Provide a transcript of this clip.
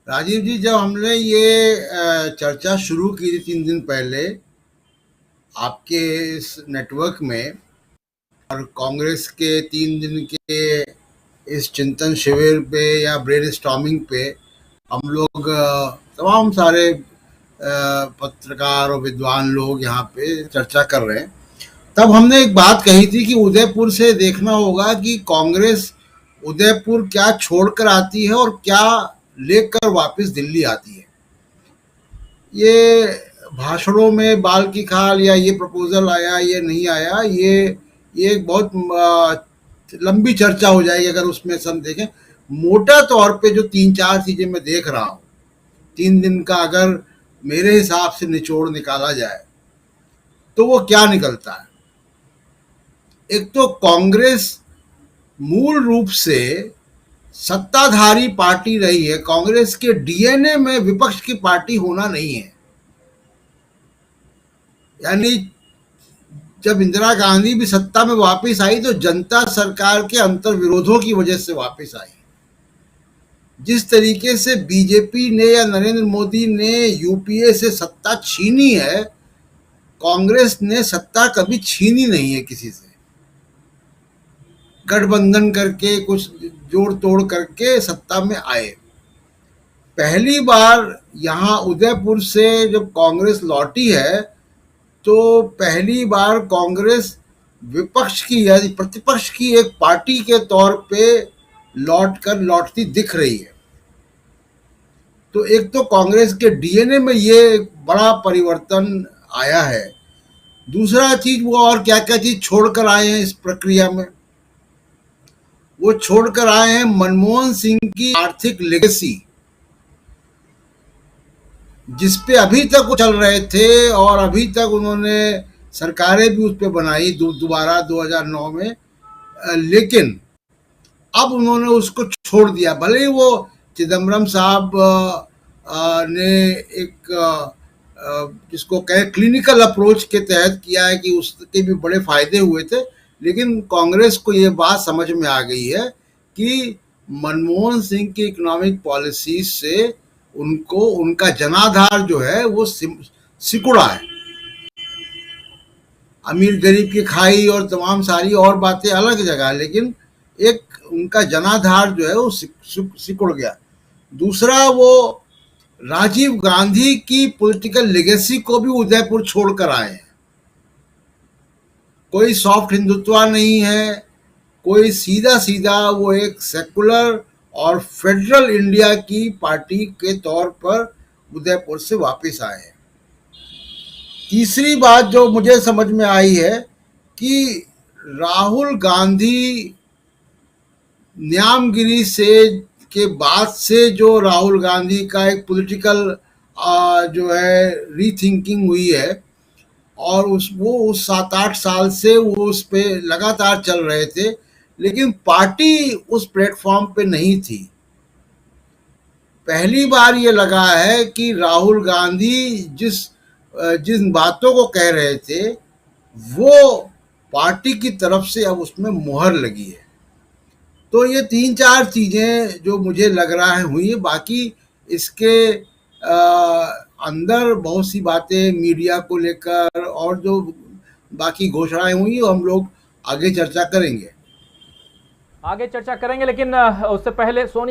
राजीव जी, जब हमने ये चर्चा शुरू की थी 3 दिन पहले आपके इस नेटवर्क में, और कांग्रेस के 3 दिन के इस चिंतन शिविर पे या ब्रेन स्टॉर्मिंग पे हम लोग तमाम सारे पत्रकार और विद्वान लोग यहाँ पे चर्चा कर रहे हैं। तब हमने एक बात कही थी कि उदयपुर से देखना होगा कि कांग्रेस उदयपुर क्या छोड़कर आती है और क्या लेकर वापस दिल्ली आती है। ये भाषणों में बाल की खाल या ये प्रपोजल आया ये नहीं आया, ये एक बहुत लंबी चर्चा हो जाएगी अगर उसमें हम देखें। मोटा तौर पे जो 3-4 चीजें मैं देख रहा हूँ 3 दिन का, अगर मेरे हिसाब से निचोड़ निकाला जाए तो वो क्या निकलता है। एक तो कांग्रेस मूल रूप से सत्ताधारी पार्टी रही है। कांग्रेस के डीएनए में विपक्ष की पार्टी होना नहीं है। यानी जब इंदिरा गांधी भी सत्ता में वापस आई तो जनता सरकार के अंतर विरोधों की वजह से वापस आई। जिस तरीके से बीजेपी ने या नरेंद्र मोदी ने यूपीए से सत्ता छीनी है, कांग्रेस ने सत्ता कभी छीनी नहीं है किसी से। गठबंधन करके कुछ जोड़ तोड़ करके सत्ता में आए। पहली बार यहां उदयपुर से जब कांग्रेस लौटी है तो पहली बार कांग्रेस विपक्ष की या प्रतिपक्ष की एक पार्टी के तौर पे लौटती दिख रही है। तो एक तो कांग्रेस के डीएनए में ये बड़ा परिवर्तन आया है। दूसरा चीज, वो और क्या क्या चीज छोड़कर आए हैं इस प्रक्रिया में। वो छोड़कर आए हैं मनमोहन सिंह की आर्थिक लेगेसी, जिसपे अभी तक वो चल रहे थे और अभी तक उन्होंने सरकारें भी उस पर बनाई दोबारा 2009 में। लेकिन अब उन्होंने उसको छोड़ दिया। भले ही वो चिदम्बरम साहब ने एक जिसको कहे क्लिनिकल अप्रोच के तहत किया है कि उसके भी बड़े फायदे हुए थे, लेकिन कांग्रेस को ये बात समझ में आ गई है कि मनमोहन सिंह की इकोनॉमिक पॉलिसी से उनको उनका जनाधार जो है वो सिकुड़ा है। अमीर गरीब की खाई और तमाम सारी और बातें अलग जगह, लेकिन एक उनका जनाधार जो है वो सिकुड़ गया। दूसरा, वो राजीव गांधी की पॉलिटिकल लेगेसी को भी उदयपुर छोड़कर आए हैं। कोई सॉफ्ट हिंदुत्व नहीं है, कोई सीधा सीधा वो एक सेकुलर और फेडरल इंडिया की पार्टी के तौर पर उदयपुर से वापस आए हैं। तीसरी बात जो मुझे समझ में आई है कि राहुल गांधी न्यामगिरी से के बाद से जो राहुल गांधी का एक पॉलिटिकल जो है रीथिंकिंग हुई है, और वो उस 7-8 साल से वो उस पे लगातार चल रहे थे, लेकिन पार्टी उस प्लेटफॉर्म पे नहीं थी। पहली बार ये लगा है कि राहुल गांधी जिन बातों को कह रहे थे वो पार्टी की तरफ से अब उसमें मुहर लगी है। तो ये 3-4 चीजें जो मुझे लग रहा है हुई है। बाकी इसके अंदर बहुत सी बातें मीडिया को लेकर और जो बाकी घोषणाएं हुई हम लोग आगे चर्चा करेंगे। लेकिन उससे पहले सोनिया